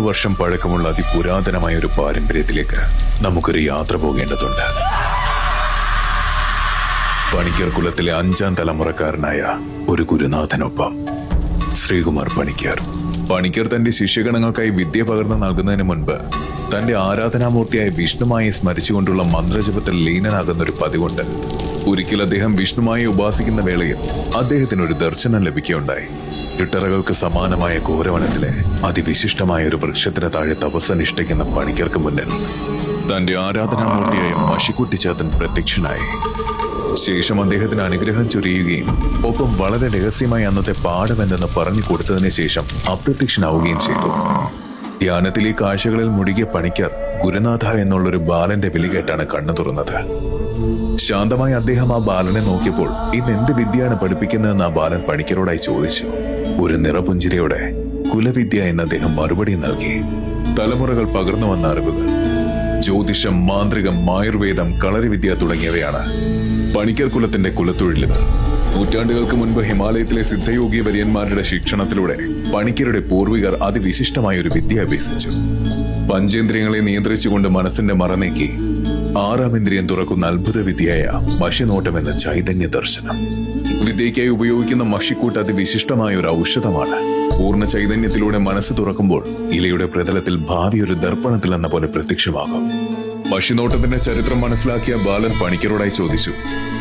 വർഷം പഴക്കമുള്ള അതിപുരാതനമായ ഒരു പാരമ്പര്യത്തിലേക്ക് നമുക്കൊരു യാത്ര പോകേണ്ടതുണ്ട്. പണിക്കർ കുലത്തിലെ 5ാം തലമുറക്കാരനായ ഒരു ഗുരുനാഥനൊപ്പം ശ്രീകുമാർ പണിക്കർ. പണിക്കർ തന്റെ ശിഷ്യഗണങ്ങൾക്കായി വിദ്യ പകർന്നു നൽകുന്നതിന് മുൻപ് തന്റെ ആരാധനാമൂർത്തിയായ വിഷ്ണുമായി സ്മരിച്ചുകൊണ്ടുള്ള മന്ത്രജപത്തിൽ ലീനനാകുന്ന ഒരു പതിവുണ്ട്. ഒരിക്കൽ അദ്ദേഹം വിഷ്ണുമായി ഉപാസിക്കുന്ന വേളയിൽ അദ്ദേഹത്തിന് ഒരു ദർശനം ലഭിക്കുകയുണ്ടായി. ഇട്ടറകൾക്ക് സമാനമായ ഘോരവനത്തിലെ അതിവിശിഷ്ടമായ ഒരു വൃക്ഷത്തിന് താഴെ തപസ്സനുഷ്ഠിക്കുന്ന പണിക്കർക്ക് മുന്നിൽ തന്റെ ആരാധനാമൂർത്തിയായ മഷിക്കുട്ടിച്ചാത്തൻ പ്രത്യക്ഷനായി. ശേഷം അദ്ദേഹത്തിന് അനുഗ്രഹം ചൊരിയുകയും ഒപ്പം വളരെ രഹസ്യമായി അന്നത്തെ പാഠമെന്തെന്ന് പറഞ്ഞു കൊടുത്തതിന് ശേഷം അപ്രത്യക്ഷനാവുകയും ചെയ്തു. ധ്യാനത്തിൽ ഈ കാഴ്ചകളിൽ മുഴുകിയ പണിക്കർ ഗുരുനാഥ എന്നുള്ളൊരു ബാലന്റെ വിളി കേട്ടാണ് കണ്ണു തുറന്നത്. ശാന്തമായി അദ്ദേഹം ആ ബാലനെ നോക്കിയപ്പോൾ ഇന്ന് എന്ത് വിദ്യയാണ് പഠിപ്പിക്കുന്നതെന്ന് ആ ബാലൻ പണിക്കരോടായി ചോദിച്ചു. ഒരു നിറപുഞ്ചിരിയോടെ കുലവിദ്യ എന്ന് അദ്ദേഹം മറുപടി നൽകി. തലമുറകൾ പകർന്നു വന്ന അറിവുകൾ, ജ്യോതിഷം, മാന്ത്രികം, ആയുർവേദം, കളരിവിദ്യ തുടങ്ങിയവയാണ് പണിക്കർ കുലത്തിന്റെ കുലത്തൊഴിലുകൾ. നൂറ്റാണ്ടുകൾക്ക് മുൻപ് ഹിമാലയത്തിലെ സിദ്ധയോഗി വര്യന്മാരുടെ ശിക്ഷണത്തിലൂടെ പണിക്കരുടെ പൂർവികർ അതിവിശിഷ്ടമായ ഒരു വിദ്യ അഭ്യസിച്ചു. പഞ്ചേന്ദ്രിയങ്ങളെ നിയന്ത്രിച്ചുകൊണ്ട് മനസ്സിന്റെ മറനീക്കി 6ാം ഇന്ദ്രിയം തുറക്കുന്ന അത്ഭുത വിദ്യയായ മഷിനോട്ടം എന്ന ചൈതന്യ ദർശനം. വിദ്യയ്ക്കായി ഉപയോഗിക്കുന്ന മഷിക്കൂട്ട് അതിവിശിഷ്ടമായ ഒരു ഔഷധമാണ്. പൂർണ്ണ ചൈതന്യത്തിലൂടെ മനസ്സ് തുറക്കുമ്പോൾ ഇലയുടെ പ്രതലത്തിൽ ഭാവി ഒരു ദർപ്പണത്തിൽ എന്ന പോലെ പ്രത്യക്ഷമാകും. മഷിനോട്ടത്തിന്റെ ചരിത്രം മനസ്സിലാക്കിയ ബാലൻ പണിക്കരോടായി ചോദിച്ചു,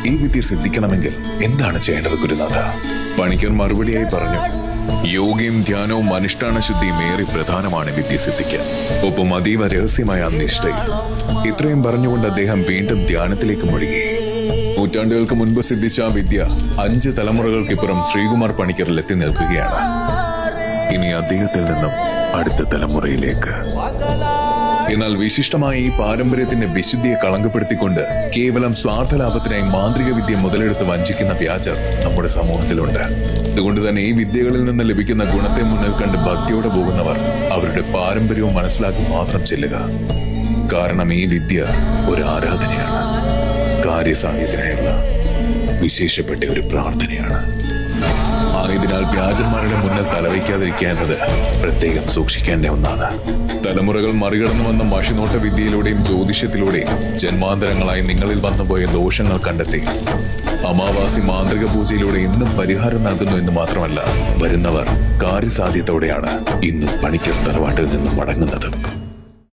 ഈ വിദ്യ സിദ്ധിക്കണമെങ്കിൽ എന്താണ് ചെയ്യേണ്ടത് ഗുരുനാഥ? പണിക്കർ മറുപടിയായി പറഞ്ഞു, യോഗയും ധ്യാനവും അനുഷ്ഠാന ശുദ്ധിയും ഏറെ പ്രധാനമാണ് വിദ്യ സിദ്ധിക്കാൻ. ഒപ്പം അതീവ രഹസ്യമായ നിഷ്ഠയും. ഇത്രയും പറഞ്ഞുകൊണ്ട് അദ്ദേഹം വീണ്ടും ധ്യാനത്തിലേക്ക് മുഴുകി. നൂറ്റാണ്ടുകൾക്ക് മുൻപ് സിദ്ധിച്ച ആ വിദ്യ 5 തലമുറകൾക്കിപ്പുറം ശ്രീകുമാർ പണിക്കറിൽ എത്തി നിൽക്കുകയാണ്. ഇനി അദ്ദേഹത്തിൽ നിന്നും അടുത്ത തലമുറയിലേക്ക്. എന്നാൽ വിശിഷ്ടമായ ഈ പാരമ്പര്യത്തിന്റെ വിശുദ്ധിയെ കളങ്കപ്പെടുത്തിക്കൊണ്ട് കേവലം സ്വാർത്ഥലാഭത്തിനായി മാന്ത്രിക വിദ്യ മുതലെടുത്ത് വഞ്ചിക്കുന്ന വ്യാജർ നമ്മുടെ സമൂഹത്തിലുണ്ട്. അതുകൊണ്ട് തന്നെ ഈ വിദ്യകളിൽ നിന്ന് ലഭിക്കുന്ന ഗുണത്തെ മുന്നിൽ കണ്ട് ഭക്തിയോടെ പോകുന്നവർ അവരുടെ പാരമ്പര്യവും മനസ്സിലാക്കി മാത്രം ചെല്ലുക. കാരണം ഈ വിദ്യ ഒരു ആരാധനയാണ്, കാര്യസാധ്യത്തിനായുള്ള വിശേഷപ്പെട്ട ഒരു പ്രാർത്ഥനയാണ്. ആയതിനാൽ വ്യാജന്മാരുടെ മുന്നിൽ തലവയ്ക്കാതിരിക്കുക എന്നത് പ്രത്യേകം സൂക്ഷിക്കേണ്ട ഒന്നാണ്. തലമുറകൾ മറികടന്നു വന്ന മഷിനോട്ട വിദ്യയിലൂടെയും ജ്യോതിഷത്തിലൂടെയും ജന്മാന്തരങ്ങളായി നിങ്ങളിൽ വന്നുപോയ ദോഷങ്ങൾ കണ്ടെത്തി അമാവാസി മാന്ത്രിക പൂജയിലൂടെ ഇന്നും പരിഹാരം നൽകുന്നു എന്ന് മാത്രമല്ല, വരുന്നവർ കാര്യസാധ്യതയോടെയാണ് ഇന്നും പണിക്കർ തറവാട്ടിൽ നിന്നും മടങ്ങുന്നത്.